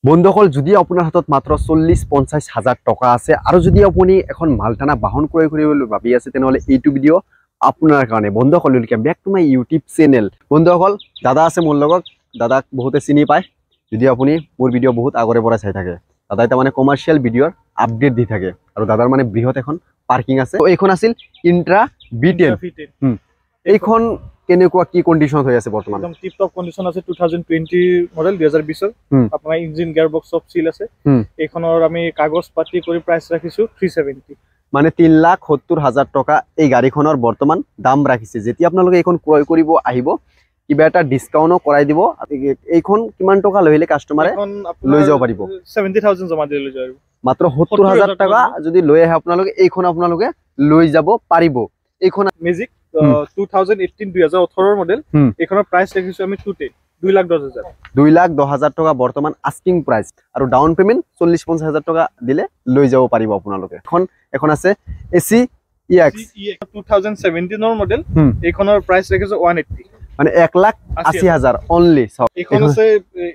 বন্ধুসকল যদি আপোনাৰ হাতত মাত্ৰ 40-50 হাজাৰ টকা আছে আৰু যদি আপুনি এখন মালটানা বাহন ক্ৰয় কৰিবলৈ ভাবি আছে তেনেহলে এইটো ভিডিও আপোনাৰ কাৰণে। বন্ধুসকল welcome back to my YouTube channel. বন্ধুসকল দাদা আছে মোৰ লগত, দাদাক বহুতে চিনি পায় যদি আপুনি মোৰ ভিডিও বহুত আগৰে পৰা চাই থাকে। দাদাই তাৰমানে কমাৰ্শিয়াল ভিডিওৰ আপডেট দি থাকে আৰু দাদাৰ মানে বৃহৎ এখন পাৰ্কিং আছে। এইখন আছিল ইন্ট্ৰা B10। এইখন কেনেকুৱা কি কন্ডিশন হৈ আছে বৰ্তমান? একদম টিপ টপ কন্ডিশন আছে। 2020 মডেল 2020 ৰ আপোনাৰ ইঞ্জিন গিয়াৰ বক্স সব সিল আছে। এইখনৰ আমি কাগজ পাতি কৰি প্ৰাইস ৰাখিছো 370, মানে 3,70,000 টকা এই গাড়ীখনৰ বৰ্তমান দাম ৰাখিছে। যেতিয়া আপোনালোকে এইখন ক্ৰয় কৰিব আহিব কিবা এটা ডিসকাউন্ট কৰাই দিব। এইখন কিমান টকা লইলে কাস্টমাৰে লৈ যাব পাৰিব? 70,000 জমা দি লৈ যাব। মাত্ৰ 70,000 টকা যদি লৈ আহে আপোনালোকে এইখন আপোনালোকে লৈ যাব পাৰিব। এইখন মেজিক 2018-2018 মডেল। এইখনৰ প্ৰাইস ৰাখিছো আমি 2,10,000। 2,10,000 টকা বৰ্তমান আস্কিং প্ৰাইস আৰু ডাউন পেমেন্ট 40-50,000 টকা দিলে লৈ যাব পাৰিব আপোনালোকে। এখন আছে AC EX 2017 মডেল। এইখনৰ প্ৰাইস ৰাখিছো 180, মানে 1,80,000 অনলি। এইখন আছে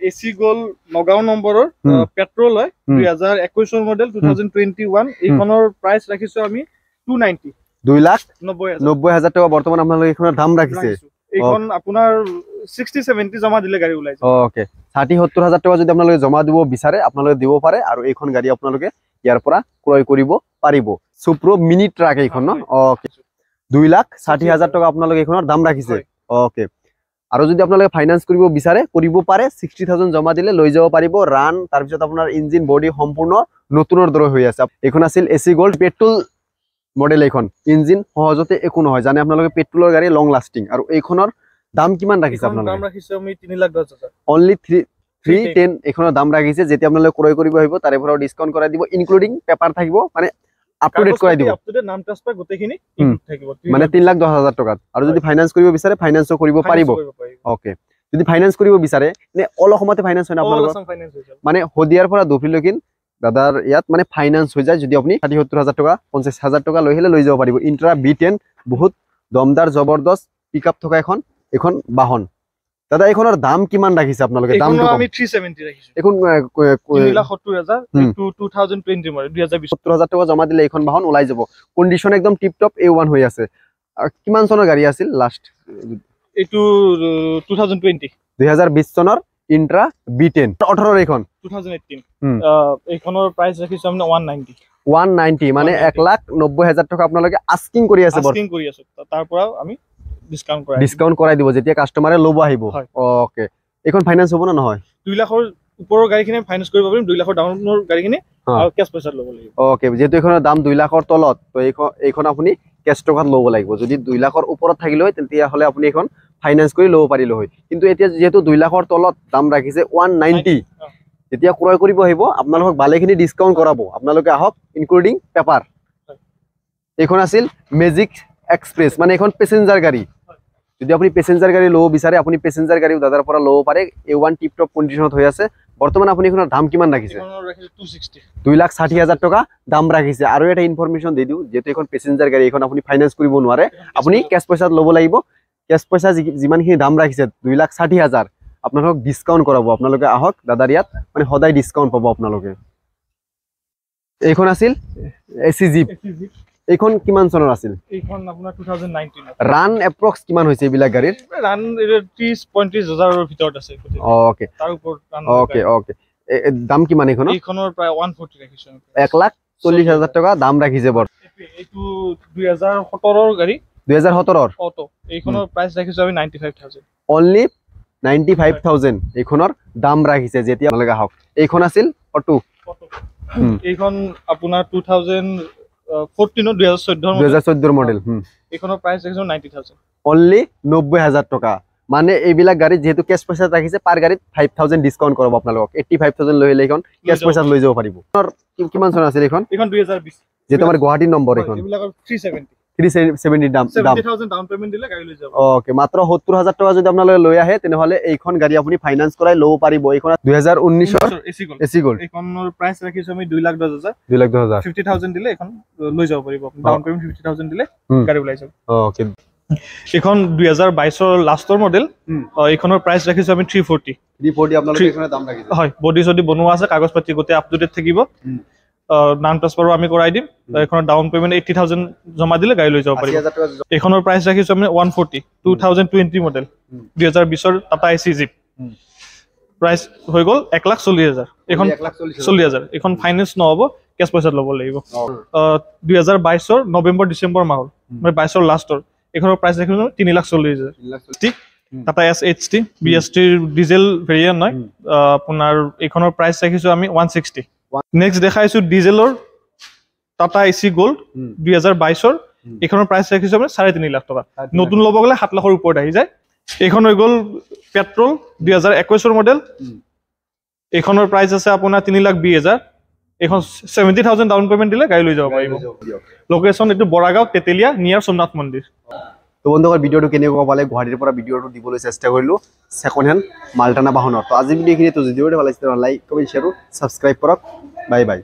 AC গোল নগাঁও নম্বৰৰ পেট্ৰল হয় 2021 মডেল 2021। এইখনৰ প্ৰাইস ৰাখিছো আমি 290, 2,90,000 টকা বৰ্তমান আপোনালোকে এইখনৰ দাম ৰাখিছে। এইখন আপোনাৰ 60-70 জমা দিলে গাড়ী ওলাই যায়। ওকে 60-70,000 টকা যদি আপোনালোকে জমা দিব বিচাৰে আপোনালোকে দিব পাৰে আৰু এইখন গাড়ী আপোনালোকে ইয়াৰ পৰা ক্ৰয় কৰিব পাৰিব। সুপ্ৰো মিনি ট্ৰাক এইখন ন। ওকে 2,60,000 টকা আপোনালোকে এইখনৰ দাম ৰাখিছে। ওকে আৰু যদি আপোনালোকে ফাইনান্স কৰিব বিচাৰে কৰিব পাৰে। 60,000 জমা দিলে লৈ যাব পাৰিব। ৰান তাৰ পিছত আপোনাৰ ইঞ্জিন বডি সম্পূৰ্ণ নতুনৰ দৰে হৈ আছে। এইখন আছিল AC গোল্ড পেট্ৰল মডেল। এইখন ইঞ্জিন সহজতে একো নহয় জানে আপোনালোকে পেট্ৰলৰ গাড়ী লং লাস্টিং। আৰু এইখনৰ দাম কিমান ৰাখিছে আপোনালোকে? দাম ৰাখিছো আমি 3,10,000 অনলি 310 এইখনৰ দাম ৰাখিছে। যেতিয়া আপোনালোকে ক্ৰয় কৰিব আহিব তাৰে পৰা ডিসকাউন্ট কৰাই দিব, ইনক্লুডিং পেপাৰ থাকিব, মানে আপ টু ডেট কৰাই দিব। আপ টু ডেট নাম ট্ৰান্সফাৰ গোটেইখিনি ইনক্লুড থাকিব, মানে 3,10,000 টকা। আৰু যদি ফাইনান্স কৰিব বিচাৰে ফাইনান্সও কৰিব পাৰিব। ওকে যদি ফাইনান্স কৰিব বিচাৰে নে অল অসমতে ফাইনান্স হয় না আপোনালোকৰ? মানে হদিয়াৰ পৰা দুফিলকিন দাদাৰ ইয়াত মানে ফাইনান্স হৈ যায়। যদি আপুনি 60-70,000 টকা 50,000 টকা লৈ আহিলে লৈ যাব পাৰিব। ইন্ট্ৰা B10 বহুত দমদাৰ জবৰদস্ত পিকআপ থকা এখন বাহন। দাদা এইখনৰ দাম কিমান ৰাখিছে আপোনালোকে? দামটো আমি 370 ৰাখিছো। এখন 3,70,000 2020 মডেল 2020। 70,000 টকা জমা দিলে এইখন বাহন ওলাই যাব। কন্ডিশন একদম টিপ টপ A1 হৈ আছে। কিমান চনৰ গাড়ী আছিল লাষ্ট? এইটো 2020 চনৰ ইন্ট্ৰা B10 18 এইখন 2018। এইখনৰ প্ৰাইস ৰাখিছো আমি 190, মানে 1,90,000 টকা আপোনালোকে আস্কিং কৰি আছে। আস্কিং কৰি আছো, তাৰ পৰা আমি ডিসকাউন্ট কৰাই দিব যেতিয়া কাস্টমাৰে লব আহিব। ওকে এইখন ফাইনান্স হ'ব না নহয়? 2 লাখৰ ওপৰৰ গাড়ীখিনি ফাইনান্স কৰিব পাৰিম। 2 লাখৰ ডাউনৰ গাড়ীখিনি আৰু কেশ পইচা ল'ব লাগিব। ওকে যেহেতু এইখনৰ দাম 2 লাখৰ তলত তো এইখন আপুনি কেশ টকাত ল'ব লাগিব। যদি 2 লাখৰ ওপৰত থাকিলে হয় তেতিয়া হলে আপুনি এইখন ফাইনান্স কৰি ল'ব পাৰিলে হয়। কিন্তু এতিয়া যেহেতু 2 লাখৰ তলত দাম ৰাখিছে 190, যেতিয়া ক্ৰয় কৰিব আহিব আপোনালোকক ভালেখিনি ডিসকাউন্ট কৰাব। আপোনালোকে আহক ইনক্লুডিং পেপাৰ। এইখন আছিল মেজিক এক্সপ্ৰেছ, মানে এখন পেসেঞ্জাৰ গাড়ী। যদি আপুনি পেসেঞ্জাৰ গাড়ী ল'ব বিচাৰে আপুনি পেসেঞ্জাৰ গাড়ীও দাদাৰ পৰা ল'ব পাৰে। A1 টিপ টপ কন্ডিশনত হৈ আছে বৰ্তমান। আপুনি এখনৰ দাম কিমান ৰাখিছে? 2,60,000 টকা দাম ৰাখিছে। আৰু এটা ইনফৰমেশন দি দিও, যেহেতু এখন পেসেঞ্জাৰ গাড়ী এখন আপুনি ফাইনান্স কৰিব নোৱাৰে, আপুনি কেশ পইচাত ল'ব লাগিব। কেশ পইচা যিমানখিনি দাম ৰাখিছে 2,60,000 আপোনালোকক ডিসকাউন্ট কৰাব। আপোনালোকে আহক দাদাৰ ইয়াত, মানে সদায় ডিসকাউন্ট পাব আপোনালোকে। এইখন আছিল AC জিপ। এইখন কিমান চনৰ আছিল? এইখন আপোনাৰ 2019। ৰান এপ্ৰক্স কিমান হৈছে এইবিলাক গাড়ীৰ? ৰান 30-35 হাজাৰৰ ভিতৰত আছে। ওকে তাৰ ওপৰত ওকে ওকে দাম কিমান এইখনৰ? এইখনৰ প্ৰায় 140 ৰাখিছো। 1,40,000 টকা দাম ৰাখিছে এইটো 2017 ৰ গাড়ী। 2017 অটো। এইখনৰ প্ৰাইস ৰাখিছো আমি 95,000, অনলি 95,000 এইখনৰ দাম ৰাখিছে। যেতিয়া আপোনালোকে আহক। এইখন আছিল অটো। এইখন আপোনাৰ 2014 মডেল। এইখনৰ প্ৰাইস ৰাখিছো 90,000, অনলি 90,000 টকা। মানে এইবিলাক গাড়ী যেহেতু কেশ পইচা ৰাখিছে পাৰ গাড়ীত 5,000 ডিসকাউন্ট কৰাব আপোনালোকক। 85,000 লৈ আহিলে এইখন কেশ পইচাত লৈ যাব পাৰিব। কিমান চন আছিল এইখন? এইখন 2020, যেহেতু আমাৰ গুৱাহাটীৰ নম্বৰ। এইখন এইবিলাকৰ 370 দাম 70,000 ডাউন পেমেন্ট দিলে গাড়ী লৈ যাব। ওকে মাত্ৰ 70,000 টকা যদি আপোনালোকে লৈ আহে তেনেহলে এইখন গাড়ী আপুনি ফাইনান্স কৰাই ল'ব পাৰিব। এইখন 2019 ৰ AC গোল্ড। এইখনৰ প্ৰাইস ৰাখিছো আমি 2,10,000, 2,10,000 50,000 দিলে এখন লৈ যাব পাৰিব। ডাউন পেমেন্ট 50,000 দিলে গাড়ী ওলাই যাব। ওকে এইখন 2022 লাষ্টৰ মডেল এইখনৰ প্ৰাইচ ৰাখিছো আমি 340 আপোনালোকে এখানে দাম ৰাখিছে হয় বডি যদি বনোৱা আছে কাগজ পাতি গোটে আপ টু ডেট থাকিব নাম ট্ৰান্সফাৰো আমি কৰাই দিম এইখনৰ ডাউন পেমেন্ট 80000 জমা দিলে গাড়ী লৈ যাব পাৰিব এইখনৰ প্ৰাইচ ৰাখিছো আমি 140 2020 মডেল 2020 ৰ টাটা এচি জিপ প্ৰাইচ হৈ গল 140000 এইখন 40000 এইখন ফাইনান্স নহব কেছ পইচা ল'ব লাগিব 2022 ৰ নৱেম্বৰ ডিসেম্বৰ মাহৰ মানে 22 ৰ লাষ্টৰ এইখনৰ প্ৰাইচ ৰাখিছো 340000 ঠিক Tata SHT BST diesel variant নহয় আপোনাৰ এইখনৰ প্ৰাইচ ৰাখিছো আমি 160 নেক্সট দেখাইছো ডিজেলৰ টাটা এচি গোল্ড 2022 ৰ এইখনৰ প্ৰাইচ ৰাখিছো আমি 3.5 লাখ টকা নতুন ল'ব গলে 7 লাখৰ ওপৰত আহি যায় এইখন হৈ গল পেট্ৰল 2021 ৰ মডেল এইখনৰ প্ৰাইচ আছে আপোনাৰ 3,20,000 এখন 70,000 ডাউন পেমেন্ট দিলে গাড়ী লৈ যাব পাৰিব লোকেশন এটো বৰাগাঁও তেতেলিয়া নিয়াৰ সোমনাথ মন্দিৰ তো বন্ধুসকল ভিডিওটো কেনেকুৱা পালে গুৱাহাটীৰ পৰা ভিডিওটো দিবলৈ চেষ্টা কৰিলো সেকেন্ড হ্যান্ড মাল্টানা বাহনৰ তো আজি ভিডিওখিনি তো ভিডিওটো ভাল লাগিছে লাইক কমেন্ট শেয়াৰ সাবস্ক্ৰাইব কৰক বাই বাই